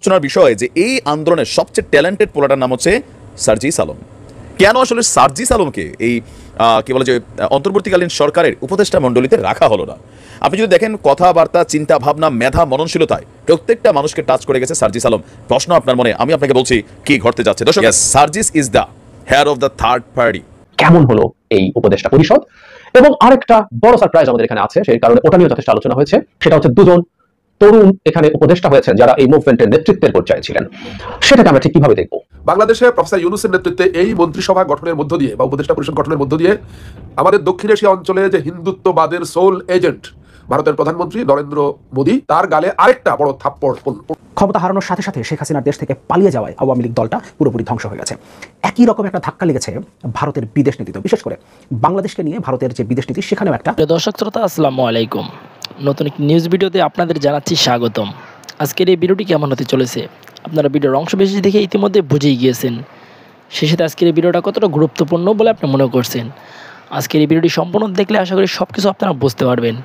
আলোচনার বিষয় যে এই আন্দোলনের সবচেয়ে ট্যালেন্টেড পোলাটার নাম হচ্ছে সার্জিস আলম। কেন আসলে সার্জিস আলমকে এই কি বলে যে অন্তর্বর্তীকালীন সরকারের উপদেষ্টা মণ্ডলীতে রাখা হলো না? আপনি যদি দেখেন কথাবার্তা, চিন্তা ভাবনা, মেধা, মননশীলতায় প্রত্যেকটা মানুষকে টাচ করে গেছে সার্জিস আলম। প্রশ্ন আপনার মনে, আমি আপনাকে বলছি কি ঘটতে যাচ্ছে। দর্শক, সার্জিস is the hair of the third party. কেমন হলো এই উপদেষ্টা পরিষদ? এবং আরেকটা বড় সারপ্রাইজ আমাদের এখানে আছে, সেই কারণে ওটা নিয়ে যথেষ্ট আলোচনা হয়েছে। সেটা হচ্ছে দুজন তরুণ এখানে উপদেষ্টা হয়েছেন যারা এই মুভমেন্টের নেতৃত্বের পর্যায়ে ছিলেন। সেটাকে আমরা ঠিক কিভাবে দেখবো? বাংলাদেশে প্রফেসর ইউনূসের নেতৃত্বে এই মন্ত্রিসভা গঠনের মধ্য দিয়ে বা উপদেষ্টা পরিষদ গঠনের মধ্য দিয়ে আমাদের দক্ষিণ এশিয়া অঞ্চলে যে হিন্দুত্ববাদের সোল এজেন্ট ভারতের প্রধানমন্ত্রী নরেন্দ্র মোদী, তার গালে আরেকটা বড় থাপ্পড় পড়ল। ক্ষমতা হারানোর সাথে সাথে শেখ হাসিনার দেশ থেকে পালিয়ে যাওয়ায় আওয়ামী লীগ দলটা পুরোপুরি ধ্বংস হয়ে গেছে। একই রকম একটা ধাক্কা লেগেছে ভারতের বিদেশ নীতিতে, বিশেষ করে বাংলাদেশকে নিয়ে ভারতের যে বিদেশ নীতি সেখানেও একটা। দর্শক শ্রোতা, আসসালামু আলাইকুম। নতুন একটি নিউজ ভিডিওতে আপনাদের জানাচ্ছি স্বাগতম। আজকের এই ভিডিওটি কেমন হতে চলেছে আপনারা ভিডিওর অংশ বেশি দেখে ইতিমধ্যে বুঝেই গিয়েছেন। সেই সাথে আজকের এই ভিডিওটা কতটা গুরুত্বপূর্ণ বলে আপনি মনে করছেন। আজকের এই ভিডিওটি সম্পূর্ণ দেখলে আশা করি সব কিছু আপনারা বুঝতে পারবেন।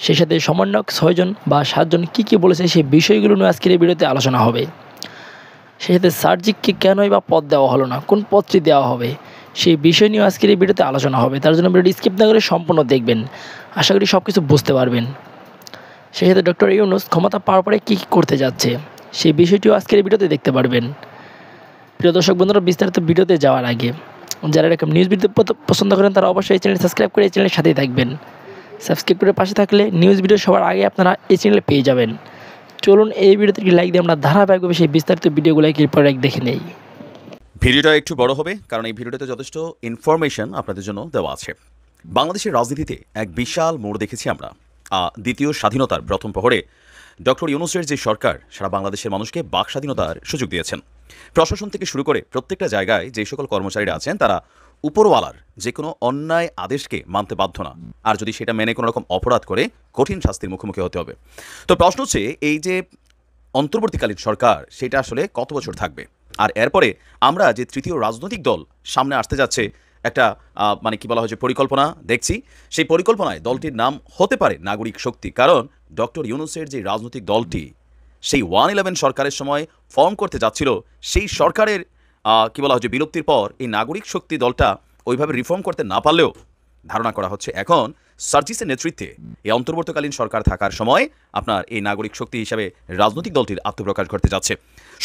সেই সাথে সমন্বয়ক 6 জন বা 7 জন কী বলেছে সেই বিষয়গুলো নিয়ে আজকের এই ভিডিওতে আলোচনা হবে। সেই সাথে সার্জিককে কেনই বা পদ দেওয়া হলো না, কোন পদটি দেওয়া হবে, সেই বিষয় নিয়ে আজকের এই ভিডিওতে আলোচনা হবে। তার জন্য ভিডিওটি স্কিপ না করে সম্পূর্ণ দেখবেন, আশা করি সব কিছু বুঝতে পারবেন। সেই সাথে ডক্টর ইউনূস ক্ষমতা পাওয়ার পরে কী করতে যাচ্ছে সেই বিষয়টিও আজকের এই ভিডিওতে দেখতে পারবেন। প্রিয় দর্শক বন্ধুরা, বিস্তারিত ভিডিওতে যাওয়ার আগে যারা এরকম নিউজ ভিডিও পছন্দ করেন তারা অবশ্যই এই চ্যানেল সাবস্ক্রাইব করে এই চ্যানেলের সাথেই থাকবেন। সাবস্ক্রাইব করে পাশে থাকলে নিউজ ভিডিও সবার আগে আপনারা এই চ্যানেলে পেয়ে যাবেন। চলুন এই ভিডিওতে একটি লাইক দিয়ে আমরা ধারাবাহিকভাবে সেই বিস্তারিত ভিডিওগুলো একের পর এক দেখে নেই। ভিডিওটা একটু বড় হবে কারণ এই ভিডিওটাতে যথেষ্ট ইনফরমেশন আপনাদের জন্য দেওয়া আছে। বাংলাদেশের রাজনীতিতে এক বিশাল মোড় দেখেছি আমরা। দ্বিতীয় স্বাধীনতার প্রথম প্রহরে ডক্টর ইউনূসের যে সরকার সারা বাংলাদেশের মানুষকে বাক স্বাধীনতার সুযোগ দিয়েছেন। প্রশাসন থেকে শুরু করে প্রত্যেকটা জায়গায় যে সকল কর্মচারীরা আছেন তারা উপরওয়ালার যে কোনো অন্যায় আদেশকে মানতে বাধ্য না, আর যদি সেটা মেনে কোনো রকম অপরাধ করে কঠিন শাস্তির মুখোমুখি হতে হবে। তো প্রশ্ন হচ্ছে এই যে অন্তর্বর্তীকালীন সরকার সেটা আসলে কত বছর থাকবে, আর এরপরে আমরা যে তৃতীয় রাজনৈতিক দল সামনে আসতে যাচ্ছে একটা মানে কি বলা হয় যে পরিকল্পনা দেখছি, সেই পরিকল্পনায় দলটির নাম হতে পারে নাগরিক শক্তি। কারণ ডক্টর ইউনূসের যে রাজনৈতিক দলটি সেই 111 সরকারের সময় ফর্ম করতে যাচ্ছিল, সেই সরকারের কি বলা হয় যে বিলুপ্তির পর এই নাগরিক শক্তি দলটা ওইভাবে রিফর্ম করতে না পারলেও ধারণা করা হচ্ছে এখন সার্জিসের নেতৃত্বে এই অন্তর্বর্তীকালীন সরকার থাকার সময় আপনার এই নাগরিক শক্তি হিসাবে রাজনৈতিক দলটির আত্মপ্রকাশ ঘটতে যাচ্ছে।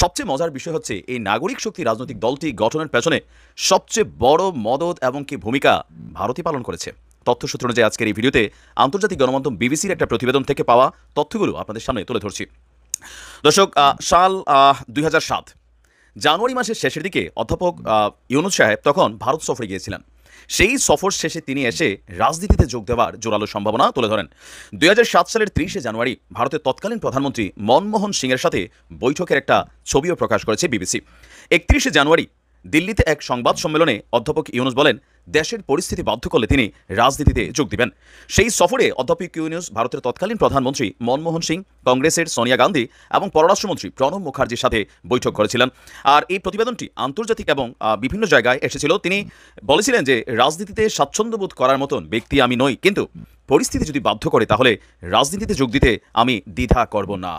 সবচেয়ে মজার বিষয় হচ্ছে এই নাগরিক শক্তি রাজনৈতিক দলটি গঠনের পেছনে সবচেয়ে বড় মদত এবং কি ভূমিকা ভারতই পালন করেছে। তথ্যসূত্র অনুযায়ী আজকের এই ভিডিওতে আন্তর্জাতিক গণমাধ্যম বিবিসির একটা প্রতিবেদন থেকে পাওয়া তথ্যগুলো আপনাদের সামনে তুলে ধরছি। দর্শক, সাল 2007 জানুয়ারি মাসের শেষের দিকে অধ্যাপক ইউনূস সাহেব তখন ভারত সফরে গিয়েছিলেন। সেই সফর শেষে তিনি এসে রাজনীতিতে যোগ দেওয়ার জোরালো সম্ভাবনা তুলে ধরেন। 2007 সালের 30শে জানুয়ারি ভারতের তৎকালীন প্রধানমন্ত্রী মনমোহন সিংয়ের সাথে বৈঠকের একটা ছবিও প্রকাশ করেছে বিবিসি। 31শে জানুয়ারি দিল্লিতে এক সংবাদ সম্মেলনে অধ্যাপক ইউনূস বলেন দেশের পরিস্থিতি বাধ্য করলে তিনি রাজনীতিতে যোগ দিবেন। সেই সফরে অধ্যাপক ইউনূস ভারতের তৎকালীন প্রধানমন্ত্রী মনমোহন সিং, কংগ্রেসের সোনিয়া গান্ধী এবং পররাষ্ট্রমন্ত্রী প্রণব মুখার্জির সাথে বৈঠক করেছিলেন। আর এই প্রতিবেদনটি আন্তর্জাতিক এবং বিভিন্ন জায়গায় এসেছিল। তিনি বলেছিলেন যে রাজনীতিতে স্বাচ্ছন্দ্যবোধ করার মতন ব্যক্তি আমি নই, কিন্তু পরিস্থিতি যদি বাধ্য করে তাহলে রাজনীতিতে যোগ দিতে আমি দ্বিধা করব না।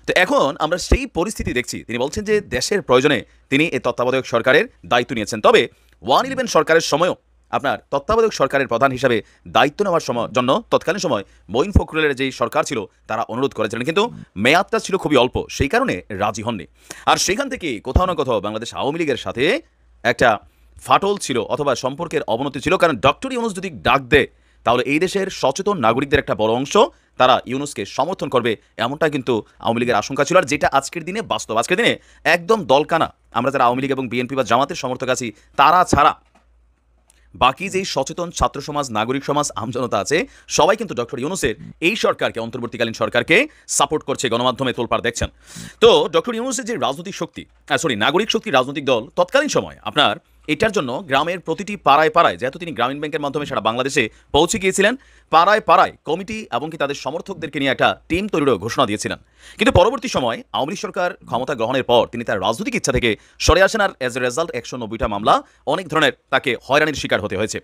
তো এখন আমরা সেই পরিস্থিতি দেখছি। তিনি বলছেন যে দেশের প্রয়োজনে তিনি এই তত্ত্বাবধায়ক সরকারের দায়িত্ব নিয়েছেন। তবে 111 সরকারের সময়ও আপনার তত্ত্বাবধায়ক সরকারের প্রধান হিসাবে দায়িত্ব নেওয়ার জন্য তৎকালীন সময় মঈন ফখরুলের যেই সরকার ছিল তারা অনুরোধ করেছিলেন, কিন্তু মেয়াদটা ছিল খুবই অল্প, সেই কারণে রাজি হননি। আর সেখান থেকে কোথাও না কোথাও বাংলাদেশ আওয়ামী লীগের সাথে একটা ফাটল ছিল অথবা সম্পর্কের অবনতি ছিল। কারণ ডক্টর ইউনূস যদি ডাক দেয় তাহলে এই দেশের সচেতন নাগরিকদের একটা বড় অংশ তারা ইউনূসকে সমর্থন করবে, এমনটা কিন্তু আওয়ামী লীগের আশঙ্কা ছিল। আর যেটা আজকের দিনে বাস্তব। আজকের দিনে একদম দলকানা আমরা যারা আওয়ামী লীগ এবং বিএনপি বা জামাতের সমর্থক আছি তারা ছাড়া বাকি যেই সচেতন ছাত্র সমাজ, নাগরিক সমাজ, আমজনতা আছে সবাই কিন্তু ডক্টর ইউনূসের এই সরকারকে, অন্তর্বর্তীকালীন সরকারকে সাপোর্ট করছে, গণমাধ্যমে তোলপাড় দেখছেন। তো ডক্টর ইউনূসের যে রাজনৈতিক শক্তি নাগরিক শক্তি রাজনৈতিক দল তৎকালীন সময় আপনার এটার জন্য গ্রামের প্রতিটি পাড়ায় পাড়ায়, যেহেতু তিনি গ্রামীণ ব্যাংকের মাধ্যমে সারা বাংলাদেশে পৌঁছে গিয়েছিলেন, পাড়ায় পাড়ায় কমিটি এবং কি তাদের সমর্থকদেরকে নিয়ে একটা টিম তৈরিরও ঘোষণা দিয়েছিলেন। কিন্তু পরবর্তী সময় আওয়ামী লীগ সরকার ক্ষমতা গ্রহণের পর তিনি তার রাজনৈতিক ইচ্ছা থেকে সরে আসেন। আর এজ এ রেজাল্ট 190টা মামলা, অনেক ধরনের তাকে হয়রানির শিকার হতে হয়েছে।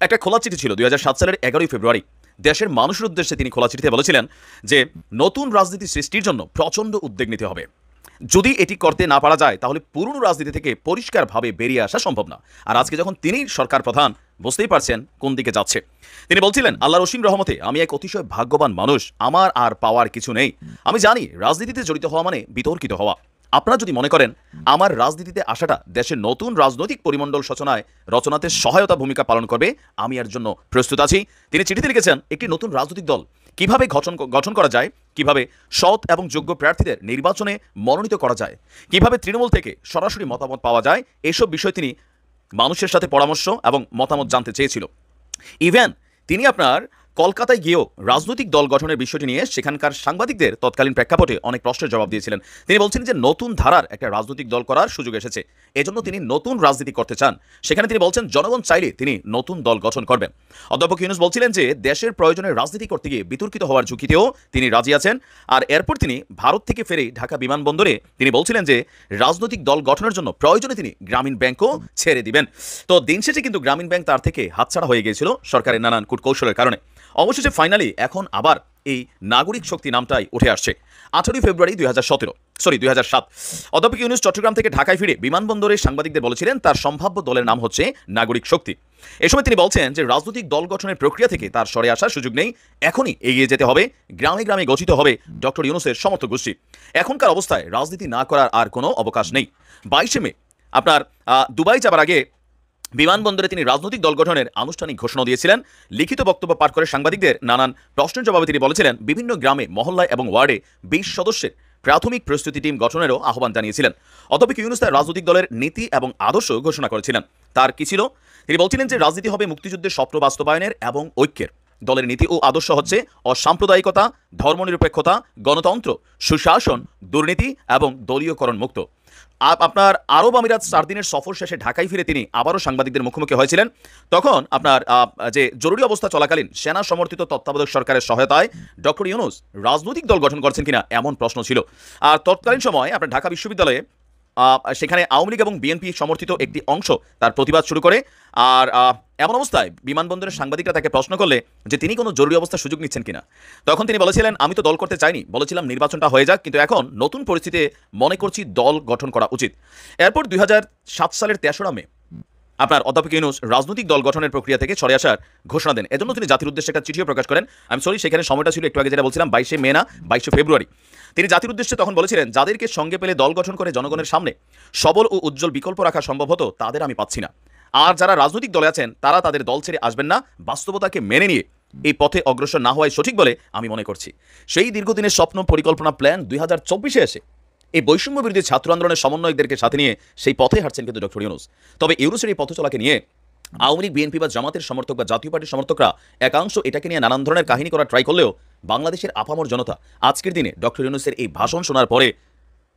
একটা খোলা চিঠি ছিল 2007 সালের 11ই ফেব্রুয়ারি, দেশের মানুষের উদ্দেশ্যে তিনি খোলা চিঠিতে বলেছিলেন যে নতুন রাজনীতি সৃষ্টির জন্য প্রচণ্ড উদ্যোগ নিতে হবে। যদি এটি করতে না পারা যায় তাহলে পুরনো রাজনীতি থেকে পরিষ্কারভাবে বেরিয়ে আসা সম্ভব না। আর আজকে যখন তিনি সরকার প্রধান, বুঝতেই পারছেন কোন দিকে যাচ্ছে। তিনি বলছিলেন, আল্লাহর অসীম রহমতে আমি এক অতিশয় ভাগ্যবান মানুষ, আমার আর পাওয়ার কিছু নেই। আমি জানি রাজনীতিতে জড়িত হওয়া মানে বিতর্কিত হওয়া। আপনারা যদি মনে করেন আমার রাজনীতিতে আসাটা দেশের নতুন রাজনৈতিক পরিমণ্ডল রচনাতে সহায়তা ভূমিকা পালন করবে, আমি এর জন্য প্রস্তুত আছি। তিনি চিঠিতে লিখেছেন, একটি নতুন রাজনৈতিক দল কিভাবে গঠন করা যায়, কিভাবে সৎ এবং যোগ্য প্রার্থীদের নির্বাচনে মনোনীত করা যায়, কিভাবে তৃণমূল থেকে সরাসরি মতামত পাওয়া যায়, এসব বিষয় তিনি মানুষের সাথে পরামর্শ এবং মতামত জানতে চেয়েছিল। ইভেন তিনি আপনার কলকাতায় গিয়েও রাজনৈতিক দল গঠনের বিষয়টি নিয়ে সেখানকার সাংবাদিকদের তৎকালীন প্রেক্ষাপটে অনেক প্রশ্নের জবাব দিয়েছিলেন। তিনি বলছেন যে নতুন ধারার একটা রাজনৈতিক দল করার সুযোগ এসেছে, এজন্য তিনি নতুন রাজনীতি করতে চান। সেখানে তিনি বলছেন জনগণ চাইলে তিনি নতুন দল গঠন করবেন। অধ্যাপক ইউনূস বলছিলেন যে দেশের প্রয়োজনে রাজনীতি করতে গিয়ে বিতর্কিত হওয়ার ঝুঁকিতেও তিনি রাজি আছেন। আর এরপর তিনি ভারত থেকে ফেরে ঢাকা বিমানবন্দরে তিনি বলছিলেন যে রাজনৈতিক দল গঠনের জন্য প্রয়োজনে তিনি গ্রামীণ ব্যাংকও ছেড়ে দিবেন। তো দিন শেষে কিন্তু গ্রামীণ ব্যাংক তার থেকে হাতছাড়া হয়ে গিয়েছিল সরকারের নানান কূটকৌশলের কারণে। অবশেষে ফাইনালি এখন আবার এই নাগরিক শক্তি নামটাই উঠে আসছে। 18 ফেব্রুয়ারি 2007 অধ্যাপক ইউনূস চট্টগ্রাম থেকে ঢাকায় ফিরে বিমানবন্দরে সাংবাদিকদের বলেছিলেন তার সম্ভাব্য দলের নাম হচ্ছে নাগরিক শক্তি। এ সময় তিনি বলছেন যে রাজনৈতিক দল গঠনের প্রক্রিয়া থেকে তার সরে আসার সুযোগ নেই, এখনই এগিয়ে যেতে হবে, গ্রামে গ্রামে গঠিত হবে ডক্টর ইউনূসের সমর্থক গোষ্ঠী। এখনকার অবস্থায় রাজনীতি না করার আর কোনো অবকাশ নেই। 22 মে আপনার দুবাই যাবার আগে বিমানবন্দরে তিনি রাজনৈতিক দল গঠনের আনুষ্ঠানিক ঘোষণা দিয়েছিলেন। লিখিত বক্তব্য পাঠ করে সাংবাদিকদের নানান প্রশ্নের জবাবে তিনি বলেছিলেন বিভিন্ন গ্রামে, মহল্লায় এবং ওয়ার্ডে 20 সদস্যের প্রাথমিক প্রস্তুতি টিম গঠনেরও আহ্বান জানিয়েছিলেন। অধ্যাপক ইউনূস তার রাজনৈতিক দলের নীতি এবং আদর্শ ঘোষণা করেছিলেন। তার কি ছিল? তিনি বলছিলেন যে রাজনীতি হবে মুক্তিযুদ্ধের স্বপ্ন বাস্তবায়নের এবং ঐক্যের। দলের নীতি ও আদর্শ হচ্ছে অসাম্প্রদায়িকতা, ধর্মনিরপেক্ষতা, গণতন্ত্র, সুশাসন, দুর্নীতি এবং দলীয়করণ মুক্ত। আপনার আরব আমিরাত 4 দিনের সফর শেষে ঢাকায় ফিরে তিনি আবারও সাংবাদিকদের মুখোমুখি হয়েছিলেন। তখন আপনার যে জরুরি অবস্থা চলাকালীন সেনা সমর্থিত তত্ত্বাবধায়ক সরকারের সহায়তায় ডক্টর ইউনূস রাজনৈতিক দল গঠন করছেন কিনা এমন প্রশ্ন ছিল। আর তৎকালীন সময় আপনার ঢাকা বিশ্ববিদ্যালয়ে সেখানে আওয়ামী লীগ এবং বিএনপি সমর্থিত একটি অংশ তার প্রতিবাদ শুরু করে। আর এমন অবস্থায় বিমানবন্দরের সাংবাদিকরা তাকে প্রশ্ন করলে যে তিনি কোনো জরুরি অবস্থার সুযোগ নিচ্ছেন কিনা, তখন তিনি বলেছিলেন আমি তো দল করতে চাইনি, বলেছিলাম নির্বাচনটা হয়ে যাক, কিন্তু এখন নতুন পরিস্থিতিতে মনে করছি দল গঠন করা উচিত। এরপর 2007 সালের 23 মে আপনার অধ্যাপক ইউনূস রাজনৈতিক দল গঠনের প্রক্রিয়া থেকে সরে আসার ঘোষণা দেন। এজন্য তিনি জাতির উদ্দেশ্যে একটা চিঠিও প্রকাশ করেন। আমি সরি, সেখানে সময়টা ছিল একটু আগে যেটা বলছিলাম 22 মে না 22 ফেব্রুয়ারি। তিনি জাতির উদ্দেশ্যে তখন বলেছিলেন যাদেরকে সঙ্গে পেলে দল গঠন করে জনগণের সামনে সবল ও উজ্জ্বল বিকল্প রাখা সম্ভব হতো তাদের আমি পাচ্ছি না। আর যারা রাজনৈতিক দলে আছেন তারা তাদের দল ছেড়ে আসবেন না, বাস্তবতাকে মেনে নিয়ে এই পথে অগ্রসর না হওয়াই সঠিক বলে আমি মনে করছি। সেই দীর্ঘদিনের স্বপ্ন, পরিকল্পনা, প্ল্যান 2024-এ এসে এই বৈষম্য বিরোধী ছাত্র আন্দোলনের সমন্বয়কদেরকে সাথে নিয়ে সেই পথে হাঁটছেন কিন্তু ডক্টর ইউনূস। তবে ইউনূসের এই পথ চলাকে নিয়ে আওয়ামী লীগ, বিএনপি বা জামাতের সমর্থক বা জাতীয় পার্টির সমর্থকরা একাংশ এটাকে নিয়ে নানান ধরনের কাহিনী করা ট্রাই করলেও বাংলাদেশের আপামর জনতা আজকের দিনে ডক্টর ইউনূসের এই ভাষণ শোনার পরে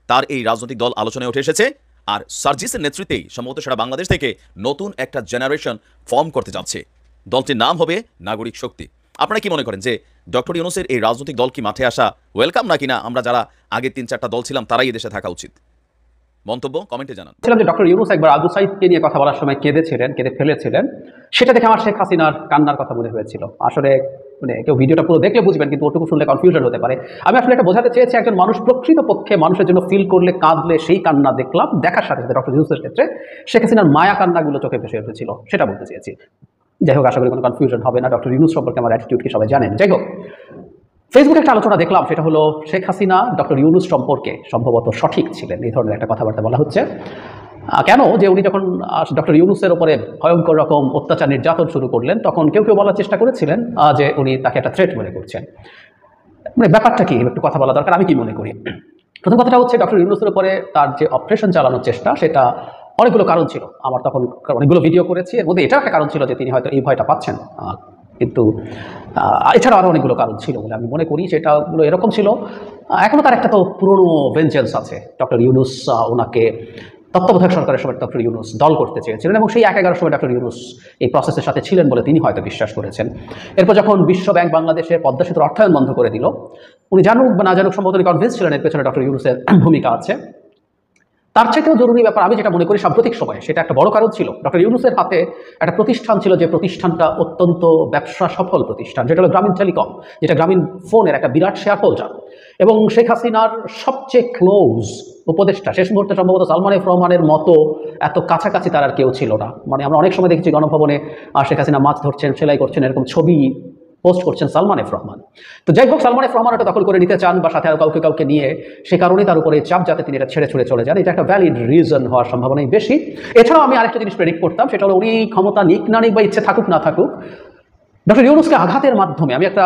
তার এই রাজনৈতিক দল আলোচনায় উঠে এসেছে। আর সার্জিসের নেতৃত্বেই সম্ভবত সারা বাংলাদেশ থেকে নতুন একটা জেনারেশন ফর্ম করতে যাচ্ছে। দলটির নাম হবে নাগরিক শক্তি। আপনারা কি মনে করেন যে ডক্টর ইউনূসের এই রাজনৈতিক দল কি মাঠে আসা ওয়েলকাম নাকি না আমরা যারা আগে 3-4টা দল ছিলাম তারাই এদেশে থাকা উচিত? মন্তব্য কমেন্টে জানান। ছিলাম যে ডক্টর ইউনূস একবার আবু সাইদকে নিয়ে কথা বলার সময় কেঁদে ফেলেছিলেন, সেটা দেখে আমার শেখ হাসিনার কান্নার কথা মনে হয়েছিল। আসলে মানে কেউ ভিডিওটা পুরো দেখলে বুঝবেন, কিন্তু ওটুকু শুনলে কনফিউশন হতে পারে। আমি আসলে এটা বোঝাতে চেয়েছি একজন মানুষ প্রকৃতপক্ষে মানুষের জন্য ফিল করলে, কাঁদলে সেই কান্না দেখলাম, দেখার সাথে সাথে ডক্টর ইউনূসের ক্ষেত্রে শেখ হাসিনার মায়া কান্নাগুলো চোখে ভেসে উঠেছিল, সেটা বলতে চেয়েছি। যাই হোক, আশা করি কোনো কনফিউশন হবে না। ডক্টর ইউনূস সম্পর্কে আমার অ্যাটিটিউডকে সবাই জানেন। যাই হোক, ফেসবুকে একটা আলোচনা দেখলাম, সেটা হলো শেখ হাসিনা ডক্টর ইউনূস সম্পর্কে সম্ভবত সঠিক ছিলেন, এই ধরনের একটা কথাবার্তা বলা হচ্ছে। কেন? যে উনি যখন ডক্টর ইউনূসের উপরে ভয়ঙ্কর রকম অত্যাচার নির্যাতন শুরু করলেন, তখন কেউ কেউ বলার চেষ্টা করেছিলেন যে উনি তাকে একটা থ্রেট মনে করছেন। মানে ব্যাপারটা কি একটু কথা বলা দরকার। আমি কি মনে করি, প্রথম কথাটা হচ্ছে ডক্টর ইউনূসের উপরে তার যে অপারেশন চালানোর চেষ্টা, সেটা অনেকগুলো কারণ ছিল। আমার তখন অনেকগুলো ভিডিও করেছি, এর মধ্যে এটাও একটা কারণ ছিল যে তিনি হয়তো এই ভয়টা পাচ্ছেন, কিন্তু এছাড়াও আরও অনেকগুলো কারণ ছিল বলে আমি মনে করি। সেটাগুলো এরকম ছিল, এখনও তার একটা তো পুরনো ভেঞ্জেন্স আছে। ডক্টর ইউনূস ওনাকে তত্ত্বাবধায়ক সরকারের সময় ডক্টর ইউনূস দল করতে চেয়েছিলেন এবং সেই 11 সময় ডক্টর ইউনূস এই প্রসেসের সাথে ছিলেন বলে তিনি হয়তো বিশ্বাস করেছেন। এরপর যখন বিশ্ব ব্যাংক বাংলাদেশের পদ্মা সেতুর অর্থায়ন বন্ধ করে দিল, উনি জানুক বা না জানুক সম্ভবত কনভিন্স ছিলেন এর পেছনে ডক্টর ইউনূসের ভূমিকা আছে। তার চাইতেও জরুরি ব্যাপার আমি যেটা মনে করি সাম্প্রতিক সময়ে, সেটা একটা বড় কারণ ছিল ডক্টর ইউনূসের হাতে একটা প্রতিষ্ঠান ছিল, যে প্রতিষ্ঠানটা অত্যন্ত ব্যবসা সফল প্রতিষ্ঠান, যেটা হলো গ্রামীণ টেলিকম, যেটা গ্রামীণ ফোনের একটা বিরাট শেয়ার হোল্ডার। এবং শেখ হাসিনার সবচেয়ে ক্লোজ উপদেষ্টা, শেষ মুহূর্তে সম্ভবত সালমান এফ রহমানের মতো এত কাছাকাছি তার আর কেউ ছিল না। মানে আমরা অনেক সময় দেখেছি গণভবনে শেখ হাসিনা মাছ ধরছেন, সেলাই করছেন, এরকম ছবি পোস্ট করছেন সালমান এফ রহমান। তো যাই হোক, সালমান এফ রহমান এটা দখল করে নিতে চান বা সাথে আর কাউকে নিয়ে, সে কারণে তার উপরে চাপ, যাতে তিনি এটা ছেড়ে চলে যান। এটা একটা ভ্যালিড রিজন হওয়ার সম্ভাবনাই বেশি। এছাড়াও আমি আরেকটা জিনিস প্রেডিক্ট করতাম, সেটা হলো উনি ক্ষমতা নিক না নিক বা ইচ্ছে থাকুক না থাকুক, ডক্টর ইউনূসকে আঘাতের মাধ্যমে, আমি একটা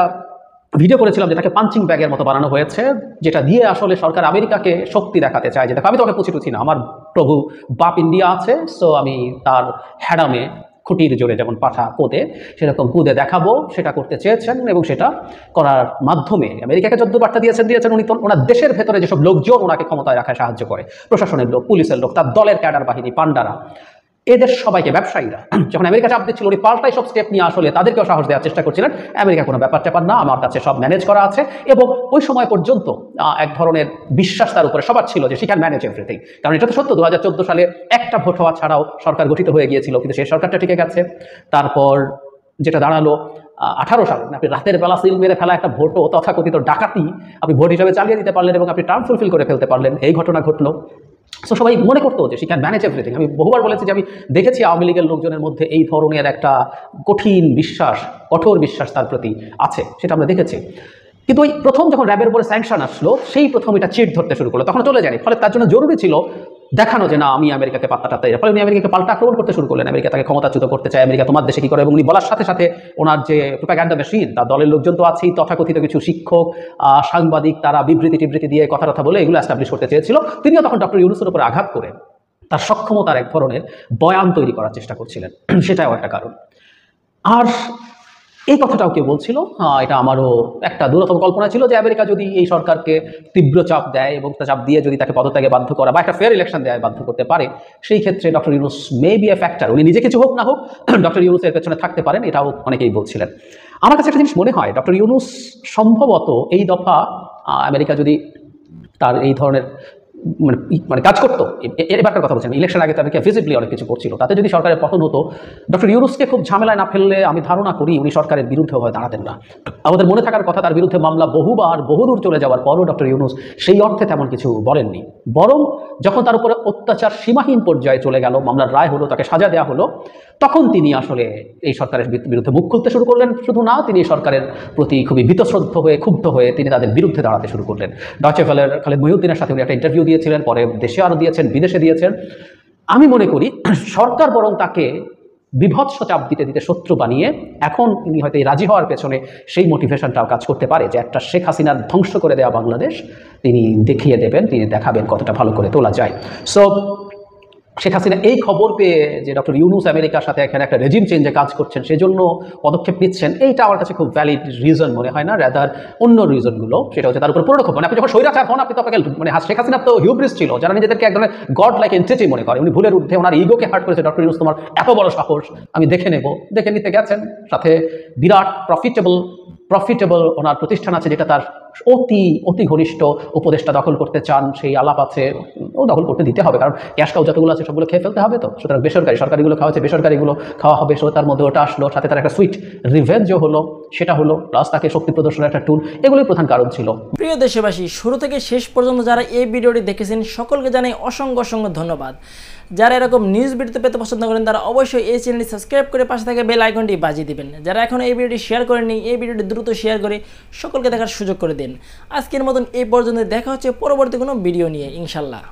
ভিডিও করেছিলাম যেটাকে পাঞ্চিং ব্যাগের মতো বানানো হয়েছে, যেটা দিয়ে আসলে সরকার আমেরিকাকে শক্তি দেখাতে চায়, যে দেখো আমি তোকে পুছি না, আমার প্রভু বাপ ইন্ডিয়া আছে, সো আমি তার হ্যাডামে খুঁটির জোরে যেমন পাঠা কোদে, সেরকম কুদে দেখাবো। সেটা করতে চেয়েছেন এবং সেটা করার মাধ্যমে আমেরিকাকে যত বার্তা দিয়েছেন উনি তো ওনার দেশের ভেতরে যেসব লোকজন ওনাকে ক্ষমতায় রাখায় সাহায্য করে, প্রশাসনের লোক, পুলিশের লোক, তার দলের ক্যাডার বাহিনী, পান্ডারা, এদের সবাইকে, ব্যবসায়ীরা, যখন আমেরিকা চাপ দিচ্ছিল উনি পাল্টাই সব স্টেপ নিয়ে আসলে তাদেরকেও সাহস দেওয়ার চেষ্টা করছিলেন, আমেরিকা কোনো ব্যাপার ট্যাপার না, আমার কাছে সব ম্যানেজ করা আছে। এবং ওই সময় পর্যন্ত এক ধরনের বিশ্বাস তার উপরে সবার ছিল যে শি ক্যান ম্যানেজ এভরিথিং। কারণ এটা তো সত্য, 2014 সালে একটা ভোট হওয়া ছাড়াও সরকার গঠিত হয়ে গিয়েছিল, কিন্তু সেই সরকারটা টিকে গেছে। তারপর যেটা দাঁড়ালো 18 সালে আপনি রাতের বেলা সিল মেরে ফেলা একটা ভোটও, তথাকথিত ডাকাতি, আপনি ভোট হিসাবে চালিয়ে দিতে পারলেন এবং আপনি টার্ম ফুলফিল করে ফেলতে পারলেন। এই ঘটনা ঘটলো। সো সবাই মনে করতো যে শি ক্যান ম্যানেজ এভরিথিং। আমি বহুবার বলেছি যে আমি দেখেছি আওয়ামী লীগের লোকজনের মধ্যে এই ধরনের একটা কঠিন বিশ্বাস, কঠোর বিশ্বাস তার প্রতি আছে, সেটা আমরা দেখেছি। কিন্তু ওই প্রথম যখন র্যাবের উপরে স্যাংশন আসলো, সেই প্রথম এটা চিট ধরতে শুরু করলো, তখন চলে যায়নি। ফলে তার জন্য জরুরি ছিল দেখানো যে না, আমি আমেরিকাকে পাত্তা টাত্তা। ফলে উনি আমেরিকাকে পাল্টা আক্রমণ করতে শুরু করলেন, আমেরিকা তাকে ক্ষমতাচ্যুত করতে চায়, আমেরিকা তোমার দেশে কি করে। এবং উনি বলার সাথে সাথে ওনার যে প্রোপাগান্ডা মেশিন, তার দলের লোকজন তো আছেই, তথাকথিত কিছু শিক্ষক, সাংবাদিক, তারা বিবৃতি দিয়ে কথা বলে এগুলো এস্টাবলিশ করতে চেয়েছিল। তিনিও তখন ডক্টর ইউনূসের উপর আঘাত করে তার সক্ষমতার এক ধরনের বয়ান তৈরি করার চেষ্টা করছিলেন, সেটাও একটা কারণ। আর এই কথাটাও কেউ বলছিল, এটা আমারও একটা দূরতম কল্পনা ছিল, যে আমেরিকা যদি এই সরকারকে তীব্র চাপ দেয় এবং চাপ দিয়ে যদি তাকে পদত্যাগে বাধ্য করা বা একটা ফেয়ার ইলেকশন দেয় বাধ্য করতে পারে, সেই ক্ষেত্রে doctor Yunus may B A factor. উনি নিজে কিছু হোক না হোক ডক্টর ইউনূসের পেছনে থাকতে পারেন, এটাও অনেকেই বলছিলেন। আমার কাছে একটা জিনিস মনে হয়, ডক্টর ইউনূস সম্ভবত এই দফা আমেরিকা যদি তার এই ধরনের মানে কাজ করতো, এবারকার কথা বলছেন, ইলেকশন আগে তাদেরকে ভিজিবলি অনেক কিছু করছিল, তাতে যদি সরকারের পতন হতো, ডক্টর ইউনূসকে খুব ঝামেলায় না ফেললে আমি ধারণা করি উনি সরকারের বিরুদ্ধে হয়ে দাঁড়াতেন না। আমাদের মনে থাকার কথা, তার বিরুদ্ধে মামলা বহুদূর চলে যাওয়ার পরও ডক্টর ইউনূস সেই অর্থে তেমন কিছু বলেননি। বরং যখন তার উপরে অত্যাচার সীমাহীন পর্যায়ে চলে গেল, মামলার রায় হলো, তাকে সাজা দেওয়া হলো, তখন তিনি আসলে এই সরকারের বিরুদ্ধে মুখ খুলতে শুরু করলেন। শুধু না, তিনি সরকারের প্রতি খুবই বীতশ্রদ্ধ হয়ে, ক্ষুব্ধ হয়ে তিনি তাদের বিরুদ্ধে দাঁড়াতে শুরু করলেন। ডয়চে ভেলের খালেদ মহিউদ্দিনের সাথে উনি একটা ইন্টারভিউ দিয়েছিলেন, পরে দেশে আরও দিয়েছেন, বিদেশে দিয়েছেন। আমি মনে করি সরকার বরং তাকে বিভৎস চাপ দিতে শত্রু বানিয়ে, এখন তিনি হয়তো এই রাজি হওয়ার পেছনে সেই মোটিভেশনটাও কাজ করতে পারে, যে একটা শেখ হাসিনার ধ্বংস করে দেওয়া বাংলাদেশ তিনি দেখিয়ে দেবেন, তিনি দেখাবেন কতটা ভালো করে তোলা যায়। সো শেখ হাসিনা এই খবর পেয়ে যে ডক্টর ইউনূস আমেরিকার সাথে এখানে একটা রেজিম চেঞ্জে কাজ করছেন, সেজন্য পদক্ষেপ নিচ্ছেন, এইটা আমার কাছে খুব ভ্যালিড রিজন মনে হয় না। রাদার অন্য রিজনগুলো, সেটা হচ্ছে তার উপর পুরোক্ষণ। আপনি যখন স্বৈরাচার হন, আপনি তো আপনাকে মানে শেখ হাসিনার তো হিউব্রিস ছিল, যারা নিজেদেরকে এক ধরনের গড লাইক এন্টিটি মনে করে, উনি ভুলের ঊর্ধ্বে ওনার ইগোকে হার্ট করেছে। ডক্টর ইউনূস, তোমার এত বড় সাহস, আমি দেখে নিতে গেছেন। সাথে বিরাট প্রফিটেবল ওনার প্রতিষ্ঠান আছে, যেটা তার অতি ঘনিষ্ঠ উপদেষ্টা দখল করতে চান, সেই আলাপ আছে, ও দখল করতে দিতে হবে, কারণ ক্যাশ কাউ যতগুলো আছে সবগুলো খেয়ে ফেলতে হবে। তো সুতরাং সরকারিগুলো খাওয়া হচ্ছে, বেসরকারিগুলো খাওয়া হবে। সো তার মধ্যে ওটা আসলো, সাথে তার একটা সুইট রিভেঞ্জও হলো, সেটা হলো, প্লাস তাকে শক্তি প্রদর্শনের একটা টুল, এগুলোই প্রধান কারণ ছিল। প্রিয় দেশবাসী, শুরু থেকে শেষ পর্যন্ত যারা এই ভিডিওটি দেখেছেন সকলকে জানাই অসংখ্য ধন্যবাদ। যারা এরকম নিউজ ভিডিওতে পেতে পছন্দ করেন তারা অবশ্যই এই চ্যানেলটি সাবস্ক্রাইব করে পাশে থাকা বেল আইকনটি বাজিয়ে দিবেন। যারা এখন এই ভিডিওটি শেয়ার করেননি, এই ভিডিওটি দ্রুত শেয়ার করে সকলকে দেখার সুযোগ করে দিন। আজকের মতন এই পর্যন্ত, দেখা হচ্ছে পরবর্তী কোনো ভিডিও নিয়ে ইনশাল্লাহ।